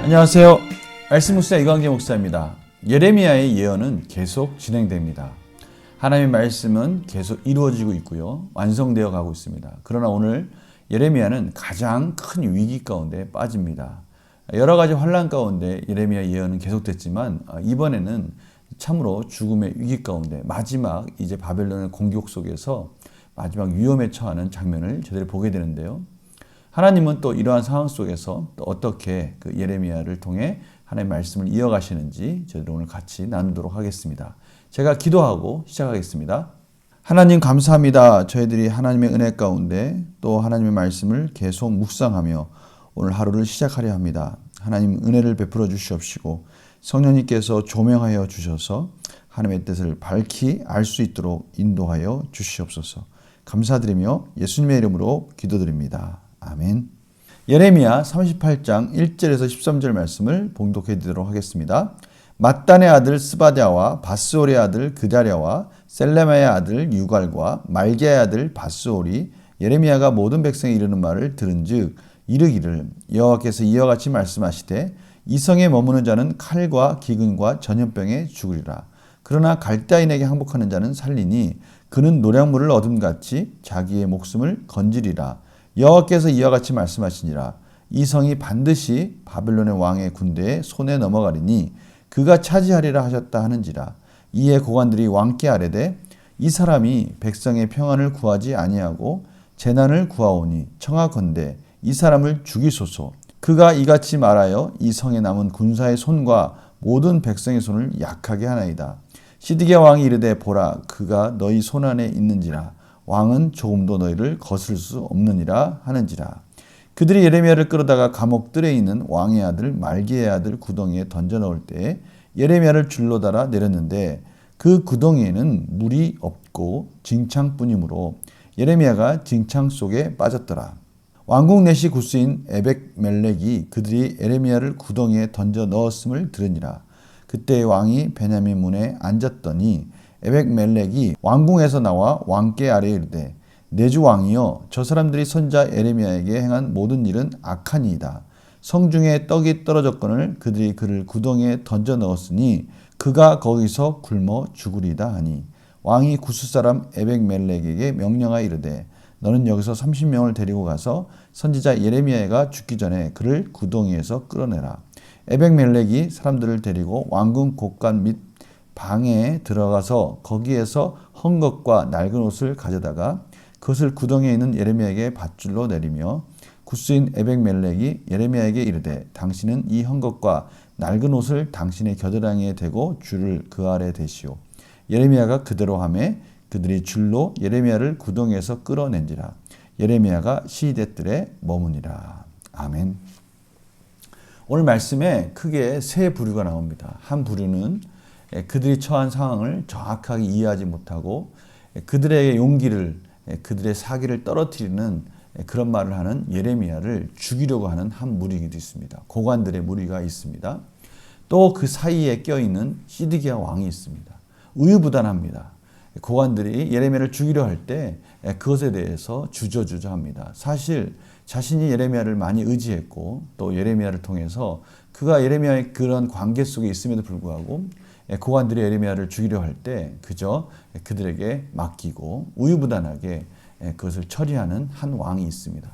안녕하세요. 말씀 목사 이광재 목사입니다. 예레미야의 예언은 계속 진행됩니다. 하나님의 말씀은 계속 이루어지고 있고요. 완성되어 가고 있습니다. 그러나 오늘 예레미야는 가장 큰 위기 가운데 빠집니다. 여러 가지 환난 가운데 예레미야 예언은 계속됐지만 이번에는 참으로 죽음의 위기 가운데 마지막 이제 바벨론의 공격 속에서 마지막 위험에 처하는 장면을 저희들이 보게 되는데요. 하나님은 또 이러한 상황 속에서 또 어떻게 그 예레미야를 통해 하나님의 말씀을 이어가시는지 저희들 오늘 같이 나누도록 하겠습니다. 제가 기도하고 시작하겠습니다. 하나님 감사합니다. 저희들이 하나님의 은혜 가운데 또 하나님의 말씀을 계속 묵상하며 오늘 하루를 시작하려 합니다. 하나님 은혜를 베풀어 주시옵시고 성령님께서 조명하여 주셔서 하나님의 뜻을 밝히 알 수 있도록 인도하여 주시옵소서. 감사드리며 예수님의 이름으로 기도드립니다. 아멘. 예레미야 38장 1절에서 13절 말씀을 봉독해 드리도록 하겠습니다. 맏단의 아들 스바랴와 바스올의 아들 그다랴와 셀레마의 아들 유갈과 말기야의 아들 바스올이 예레미야가 모든 백성이 이르는 말을 들은즉 이르기를 여호와께서 이와 같이 말씀하시되 이 성에 머무는 자는 칼과 기근과 전염병에 죽으리라. 그러나 갈대아인에게 항복하는 자는 살리니 그는 노량물을 얻음같이 자기의 목숨을 건지리라. 여호와께서 이와 같이 말씀하시니라. 이 성이 반드시 바벨론의 왕의 군대의 손에 넘어가리니 그가 차지하리라 하셨다 하는지라. 이에 고관들이 왕께 아뢰되 이 사람이 백성의 평안을 구하지 아니하고 재난을 구하오니 청하건대 이 사람을 죽이소서. 그가 이같이 말하여 이 성에 남은 군사의 손과 모든 백성의 손을 약하게 하나이다. 시드기야 왕이 이르되 보라 그가 너희 손안에 있는지라. 왕은 조금도 너희를 거슬 수 없느니라 하는지라. 그들이 예레미야를 끌어다가 감옥들에 있는 왕의 아들 말기야의 아들 구덩이에 던져 넣을 때 예레미야를 줄로 달아 내렸는데 그 구덩이에는 물이 없고 징창뿐이므로 예레미야가 징창 속에 빠졌더라. 왕궁 내시 구스인 에벡멜렉이 그들이 예레미야를 구덩이에 던져 넣었음을 들으니라. 그때 왕이 베냐민 문에 앉았더니 에벡멜렉이 왕궁에서 나와 왕께 아뢰 이르되 내 주 왕이여 저 사람들이 선자 예레미야에게 행한 모든 일은 악하니이다. 성중에 떡이 떨어졌거늘 그들이 그를 구덩이에 던져 넣었으니 그가 거기서 굶어 죽으리다 하니 왕이 구스 사람 에벡멜렉에게 명령하여 이르되 너는 여기서 30명을 데리고 가서 선지자 예레미야가 죽기 전에 그를 구덩이에서 끌어내라. 에벡멜렉이 사람들을 데리고 왕궁 곳간 및 방에 들어가서 거기에서 헝겊과 낡은 옷을 가져다가 그것을 구덩이에 있는 예레미야에게 밧줄로 내리며 구스인 에벡멜렉이 예레미야에게 이르되 당신은 이 헝겊과 낡은 옷을 당신의 겨드랑이에 대고 줄을 그 아래 대시오. 예레미야가 그대로 하매 그들이 줄로 예레미야를 구덩이에서 끌어낸지라. 예레미야가 시대뜰에 머무니라. 아멘. 오늘 말씀에 크게 세 부류가 나옵니다. 한 부류는 그들이 처한 상황을 정확하게 이해하지 못하고 그들의 용기를 그들의 사기를 떨어뜨리는 그런 말을 하는 예레미야를 죽이려고 하는 한 무리도 있습니다. 고관들의 무리가 있습니다. 또 그 사이에 껴있는 시드기야 왕이 있습니다. 우유부단합니다. 고관들이 예레미야를 죽이려 할 때 그것에 대해서 주저주저합니다. 사실 자신이 예레미야를 많이 의지했고 또 예레미야를 통해서 그가 예레미야의 그런 관계 속에 있음에도 불구하고 고관들이 예레미야를 죽이려 할 때 그저 그들에게 맡기고 우유부단하게 그것을 처리하는 한 왕이 있습니다.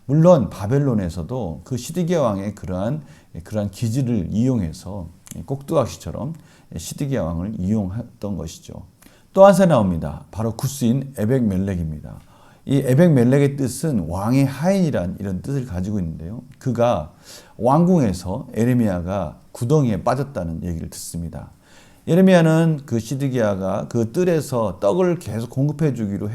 물론 바벨론에서도 그 시드기야 왕의 그러한 기질을 이용해서 꼭두각시처럼 시드기야 왕을 이용했던 것이죠. 또 한 사람이 나옵니다. 바로 구스인 에벡멜렉입니다. 이 에벡멜렉의 뜻은 왕의 하인이란 이런 뜻을 가지고 있는데요. 그가 왕궁에서 예레미야가 구덩이에 빠졌다는 얘기를 듣습니다. 예레미야는 그 시드기야가 그 뜰에서 떡을 계속 공급해 주기로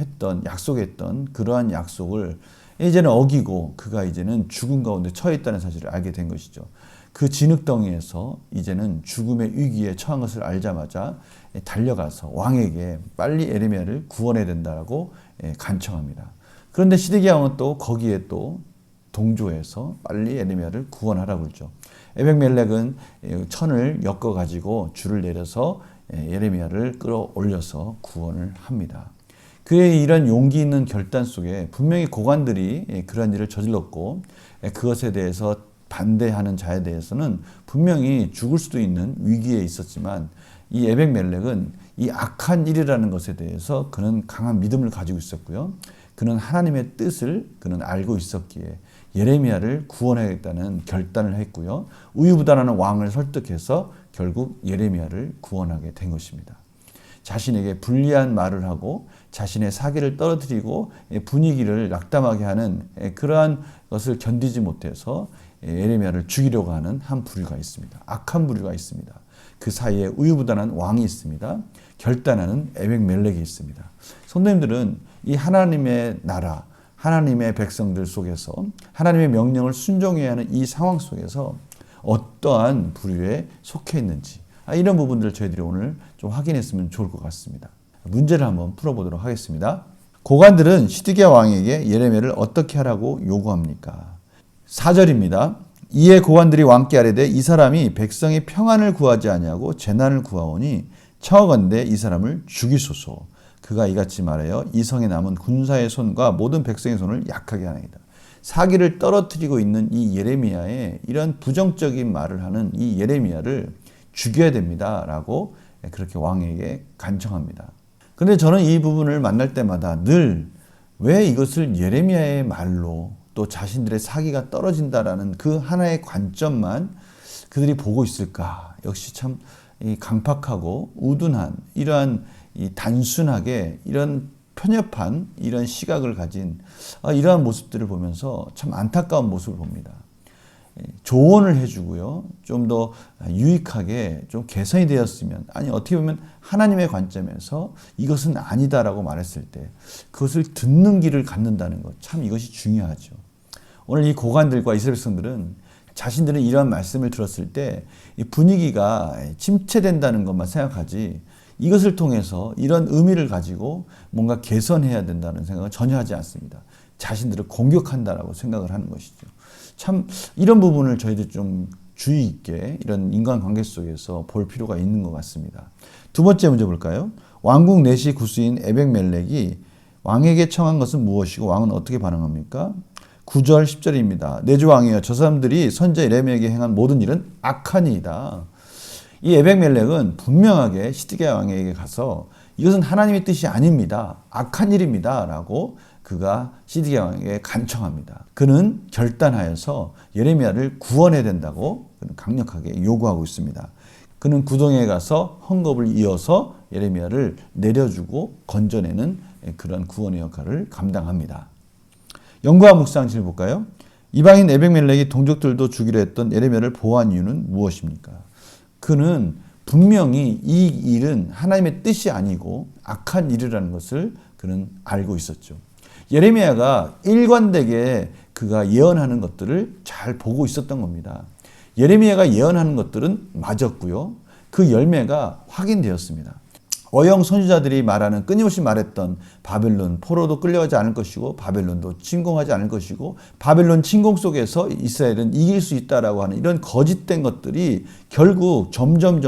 약속했던 그러한 약속을 이제는 어기고 그가 이제는 죽음 가운데 처해 있다는 사실을 알게 된 것이죠. 그 진흙덩이에서 이제는 죽음의 위기에 처한 것을 알자마자 달려가서 왕에게 빨리 예레미야를 구원해야 된다고 간청합니다. 그런데 시드기야 왕은 또 거기에 또 동조해서 빨리 예레미야를 구원하라고 그러죠. 에벡멜렉은 천을 엮어가지고 줄을 내려서 예레미야를 끌어올려서 구원을 합니다. 그의 이런 용기 있는 결단 속에 분명히 고관들이 그런 일을 저질렀고 그것에 대해서 반대하는 자에 대해서는 분명히 죽을 수도 있는 위기에 있었지만 이 에벡멜렉은 이 악한 일이라는 것에 대해서 그는 강한 믿음을 가지고 있었고요. 그는 하나님의 뜻을 그는 알고 있었기에 예레미야를 구원하겠다는 결단을 했고요. 우유부단하는 왕을 설득해서 결국 예레미야를 구원하게 된 것입니다. 자신에게 불리한 말을 하고 자신의 사기를 떨어뜨리고 분위기를 낙담하게 하는 그러한 것을 견디지 못해서 예레미야를 죽이려고 하는 한 부류가 있습니다. 악한 부류가 있습니다. 그 사이에 우유부단한 왕이 있습니다. 결단하는 에벡멜렉이 있습니다. 성도님들은 이 하나님의 나라, 하나님의 백성들 속에서 하나님의 명령을 순종해야 하는 이 상황 속에서 어떠한 부류에 속해 있는지 이런 부분들을 저희들이 오늘 좀 확인했으면 좋을 것 같습니다. 문제를 한번 풀어보도록 하겠습니다. 고관들은 시드기야 왕에게 예레미야를 어떻게 하라고 요구합니까? 4절입니다. 이에 고관들이 왕께 아뢰되 이 사람이 백성의 평안을 구하지 아니하고 재난을 구하오니 청하건대 이 사람을 죽이소서. 그가 이같이 말하여 이 성에 남은 군사의 손과 모든 백성의 손을 약하게 하나이다. 사기를 떨어뜨리고 있는 이 예레미야의 이런 부정적인 말을 하는 이 예레미야를 죽여야 됩니다라고 그렇게 왕에게 간청합니다. 그런데 저는 이 부분을 만날 때마다 늘 왜 이것을 예레미야의 말로 또 자신들의 사기가 떨어진다라는 그 하나의 관점만 그들이 보고 있을까? 역시 참 강팍하고 우둔한 이러한 단순하게 이런 편협한 이런 시각을 가진 이러한 모습들을 보면서 참 안타까운 모습을 봅니다. 조언을 해주고요. 좀 더 유익하게 좀 개선이 되었으면, 아니 어떻게 보면 하나님의 관점에서 이것은 아니다라고 말했을 때 그것을 듣는 길을 갖는다는 것, 참 이것이 중요하죠. 오늘 이 고관들과 이스라엘 백성들은 자신들은 이러한 말씀을 들었을 때 이 분위기가 침체된다는 것만 생각하지 이것을 통해서 이런 의미를 가지고 뭔가 개선해야 된다는 생각을 전혀 하지 않습니다. 자신들을 공격한다라고 생각을 하는 것이죠. 참 이런 부분을 저희들 좀 주의 있게 이런 인간관계 속에서 볼 필요가 있는 것 같습니다. 두 번째 문제 볼까요? 왕국 내시 구스인 에벡멜렉이 왕에게 청한 것은 무엇이고 왕은 어떻게 반응합니까? 9절 10절입니다. 내주 왕이여 저 사람들이 선자 예레미야에게 행한 모든 일은 악하니이다. 이 에벡멜렉은 분명하게 시드기야 왕에게 가서 이것은 하나님의 뜻이 아닙니다. 악한 일입니다. 라고 그가 시드기야 왕에게 간청합니다. 그는 결단하여서 예레미야를 구원해야 된다고 강력하게 요구하고 있습니다. 그는 구덩이에 가서 헝겊을 이어서 예레미야를 내려주고 건져내는 그런 구원의 역할을 감당합니다. 연구와 묵상을 볼까요? 이방인 에벡멜렉이 동족들도 죽이려 했던 예레미야를 보호한 이유는 무엇입니까? 그는 분명히 이 일은 하나님의 뜻이 아니고 악한 일이라는 것을 그는 알고 있었죠. 예레미야가 일관되게 그가 예언하는 것들을 잘 보고 있었던 겁니다. 예레미야가 예언하는 것들은 맞았고요. 그 열매가 확인되었습니다. 어영 선지자들이 말하는 끊임없이 말했던 바벨론 포로도 끌려가지 않을 것이고 바벨론도 침공하지 않을 것이고 바벨론 침공 속에서 이스라엘은 이길 수 있다라고 하는 이런 거짓된 것들이 결국 점점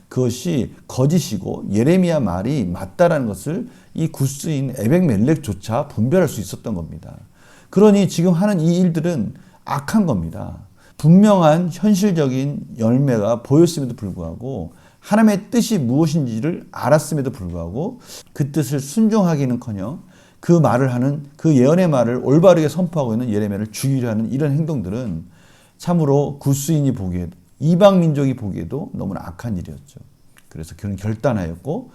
그것이 거짓이고 예레미야 말이 맞다라는 것을 이 구스인 에벡멜렉조차 분별할 수 있었던 겁니다. 그러니 지금 하는 이 일들은 악한 겁니다. 분명한 현실적인 열매가 보였음에도 불구하고 하나님의 뜻이 무엇인지를 알았음에도 불구하고 그 뜻을 순종하기는커녕 그 말을 하는 그 예언의 말을 올바르게 선포하고 있는 예레미야를 죽이려 하는 이런 행동들은 참으로 구스인이 보기에도 이방 민족이 보기에도 너무나 악한 일이었죠. 그래서 그는 결단하였고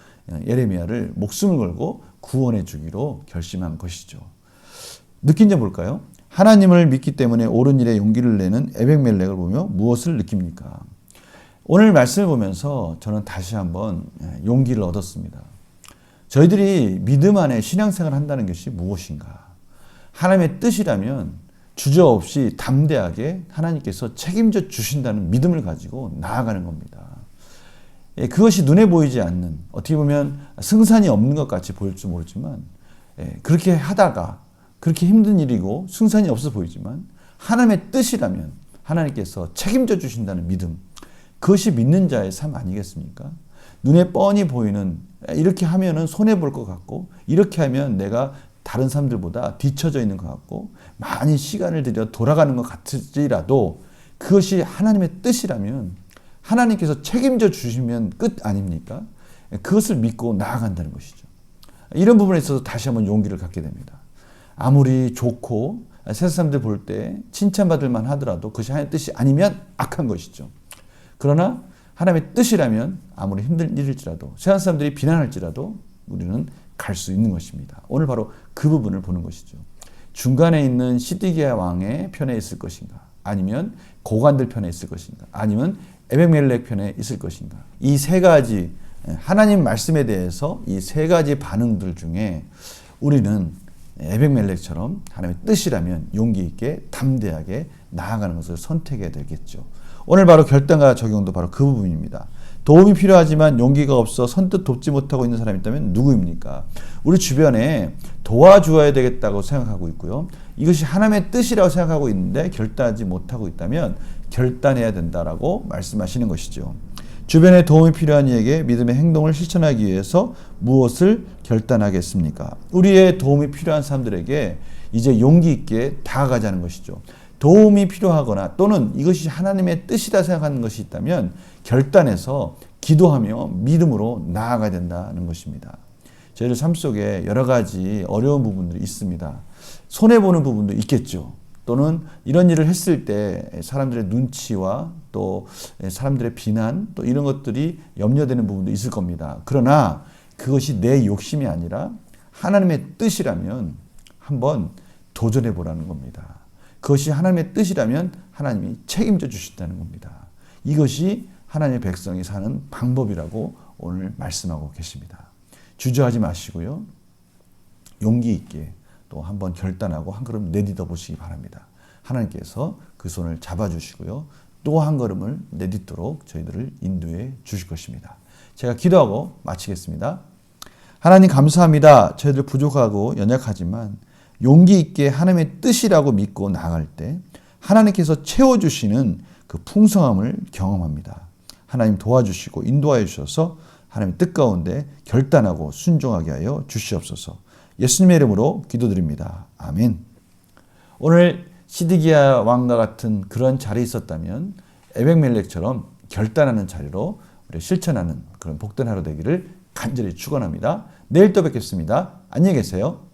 예레미야를 목숨을 걸고 구원해 주기로 결심한 것이죠. 느낀 점 볼까요? 하나님을 믿기 때문에 옳은 일에 용기를 내는 에벡멜렉을 보며 무엇을 느낍니까? 오늘 말씀을 보면서 저는 다시 한번 용기를 얻었습니다. 저희들이 믿음 안에 신앙생활을 한다는 것이 무엇인가? 하나님의 뜻이라면 주저없이 담대하게 하나님께서 책임져 주신다는 믿음을 가지고 나아가는 겁니다. 그것이 눈에 보이지 않는, 어떻게 보면 승산이 없는 것 같이 보일지 모르지만 그렇게 하다가 그렇게 힘든 일이고 승산이 없어 보이지만 하나님의 뜻이라면 하나님께서 책임져 주신다는 믿음, 그것이 믿는 자의 삶 아니겠습니까? 눈에 뻔히 보이는, 이렇게 하면은 손해볼 것 같고 이렇게 하면 내가 다른 사람들보다 뒤처져 있는 것 같고 많이 시간을 들여 돌아가는 것 같을지라도 그것이 하나님의 뜻이라면 하나님께서 책임져 주시면 끝 아닙니까? 그것을 믿고 나아간다는 것이죠. 이런 부분에 있어서 다시 한번 용기를 갖게 됩니다. 아무리 좋고 세상 사람들 볼 때 칭찬받을 만 하더라도 그것이 하나님의 뜻이 아니면 악한 것이죠. 그러나 하나님의 뜻이라면 아무리 힘든 일일지라도 세상 사람들이 비난할지라도 우리는 갈 수 있는 것입니다. 오늘 바로 그 부분을 보는 것이죠. 중간에 있는 시드기야 왕의 편에 있을 것인가, 아니면 고관들 편에 있을 것인가, 아니면 에벡멜렉 편에 있을 것인가. 이 세 가지 하나님 말씀에 대해서 이 세 가지 반응들 중에 우리는 에벡멜렉처럼 하나님의 뜻이라면 용기 있게 담대하게 나아가는 것을 선택해야 되겠죠. 오늘 바로 결단과 적용도 바로 그 부분입니다. 도움이 필요하지만 용기가 없어 선뜻 돕지 못하고 있는 사람이 있다면 누구입니까? 우리 주변에 도와주어야 되겠다고 생각하고 있고요. 이것이 하나님의 뜻이라고 생각하고 있는데 결단하지 못하고 있다면 결단해야 된다라고 말씀하시는 것이죠. 주변에 도움이 필요한 이에게 믿음의 행동을 실천하기 위해서 무엇을 결단하겠습니까? 우리의 도움이 필요한 사람들에게 이제 용기 있게 다가가자는 것이죠. 도움이 필요하거나 또는 이것이 하나님의 뜻이다 생각하는 것이 있다면 결단해서 기도하며 믿음으로 나아가야 된다는 것입니다. 저희들 삶 속에 여러 가지 어려운 부분들이 있습니다. 손해보는 부분도 있겠죠. 또는 이런 일을 했을 때 사람들의 눈치와 또 사람들의 비난 또 이런 것들이 염려되는 부분도 있을 겁니다. 그러나 그것이 내 욕심이 아니라 하나님의 뜻이라면 한번 도전해 보라는 겁니다. 그것이 하나님의 뜻이라면 하나님이 책임져 주신다는 겁니다. 이것이 하나님의 백성이 사는 방법이라고 오늘 말씀하고 계십니다. 주저하지 마시고요. 용기 있게 또 한번 결단하고 한 걸음 내딛어 보시기 바랍니다. 하나님께서 그 손을 잡아주시고요. 또 한 걸음을 내딛도록 저희들을 인도해 주실 것입니다. 제가 기도하고 마치겠습니다. 하나님 감사합니다. 저희들 부족하고 연약하지만 용기 있게 하나님의 뜻이라고 믿고 나아갈 때 하나님께서 채워주시는 그 풍성함을 경험합니다. 하나님 도와주시고 인도하여 주셔서 하나님의 뜻 가운데 결단하고 순종하게 하여 주시옵소서. 예수님의 이름으로 기도드립니다. 아멘. 오늘 시드기야 왕과 같은 그런 자리에 있었다면 에벡멜렉처럼 결단하는 자리로 우리 실천하는 그런 복된 하루 되기를 간절히 축원합니다. 내일 또 뵙겠습니다. 안녕히 계세요.